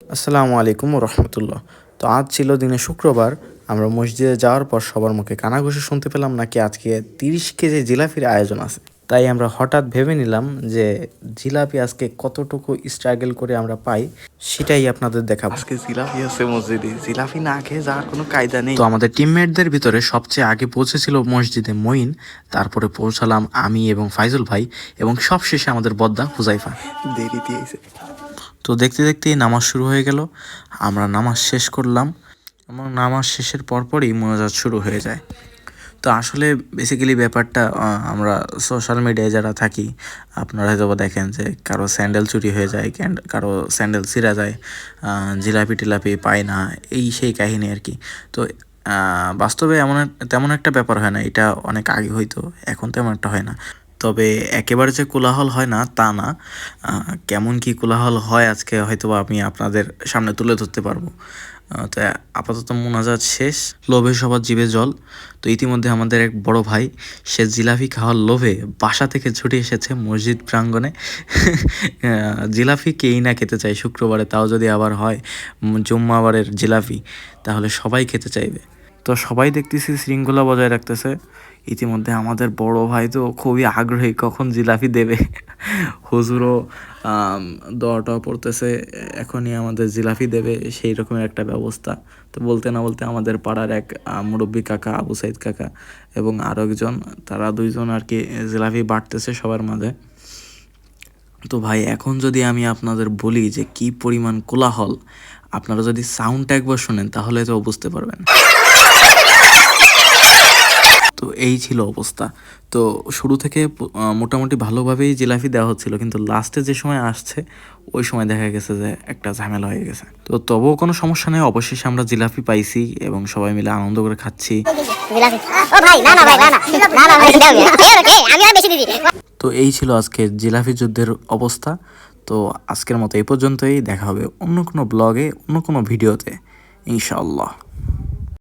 আসসালামু আলাইকুম রহমতুল্লাহ। তো আজ ছিল দিনে শুক্রবার। আমরা মসজিদে যাওয়ার পর সবার মুখে কানাঘুষো শুনতে পেলাম নাকি আজকে 30 কেজি জিলাপির আয়োজন আছে। তাই আমরা হঠাৎ ভেবে নিলাম যে জিলাপি আজকে কতটুকু স্ট্রাগল করে আমরা পাই সেটাই আপনাদের দেখাবো। আজকে জিলাপি আছে মসজিদে, জিলাপি না খেয়ে যাওয়ার কোনো কায়দা নেই। তো আমাদের টিমমেটদের ভিতরে সবচেয়ে আগে পৌঁছেছিল মসজিদে মঈন, তারপরে পৌঁছালাম আমি এবং ফাইজুল ভাই, এবং সবশেষে আমাদের বদ্দা হুজাইফা। দেরি দিয়েছে। তো দেখতে দেখতেই নামাজ শুরু হয়ে গেল। আমরা নামাজ শেষ করলাম এবং নামাজ শেষের পরপরই মোনাজাত শুরু হয়ে যায়। তো আসলে বেসিক্যালি ব্যাপারটা আমরা সোশ্যাল মিডিয়ায় যারা থাকি আপনারা হয়তো দেখেন যে কারো স্যান্ডেল চুরি হয়ে যায়, কারো স্যান্ডেল ছিঁড়া যায়, জিলাপি টিলাপি পায় না, এই সেই কাহিনী আর কি। তো বাস্তবে তেমন একটা ব্যাপার হয় না, এটা অনেক আগে হইতো, এখন তেমন একটা হয় না। তবে একেবারে যে কোলাহল হয় না তা না। কেমন কি কোলাহল হয় আজকে হয়তো আমি আপনাদের সামনে তুলে ধরতে পারবো। তো আপাতত মোনাজাত শেষ, লোভে সবার জিভে জল। তো ইতিমধ্যে আমাদের এক বড় ভাই, সে জিলাপি খাওয়ার লোভে বাসা থেকে ছুটে এসেছে মসজিদ প্রাঙ্গণে। জিলাপি কেই না খেতে চায় শুক্রবারে, তাও যদি আবার হয় জুম্মাবারের জিলাপি, তাহলে সবাই খেতে চাইবে। তো সবাই দেখতেছি শৃঙ্খলা বজায় রাখতেছে। ইতিমধ্যে আমাদের বড় ভাই তো খুবই আগ্রহী কখন জিলাপি দেবে। হুজুরও দোয়াটা পড়তেছে, এখনই আমাদের জিলাপি দেবে, সেই রকমের একটা ব্যবস্থা। তো বলতে না বলতে আমাদের পাড়ার এক মুরব্বী কাকা, আবু সাইদ কাকা, এবং আরও একজন, তারা দুইজন আর কি জিলাপি বাটতেছে সবার মাঝে। তো ভাই এখন যদি আমি আপনাদের বলি যে কি পরিমাণ কোলাহল, আপনারা যদি সাউন্ডটা একবার শোনেন তাহলে তো বুঝতে পারবেন। তো এই ছিল অবস্থা। তো শুরু থেকে মোটামুটি ভালোভাবেই জিলাপি দেওয়া হচ্ছিল, কিন্তু লাস্টে যে সময় আসছে ওই সময় দেখা গেছে যে একটা ঝামেলা হয়ে গেছে। তো তবুও কোনো সমস্যা নেই, অবশেষে আমরা জিলাপি পাইছি এবং সবাই মিলে আনন্দ করে খাচ্ছি। তো এই ছিল আজকে জিলাপি যুদ্ধের অবস্থা। তো আজকের মতো এই পর্যন্তই, দেখা হবে অন্য কোনো ব্লগে, অন্য কোনো ভিডিওতে ইনশাআল্লাহ।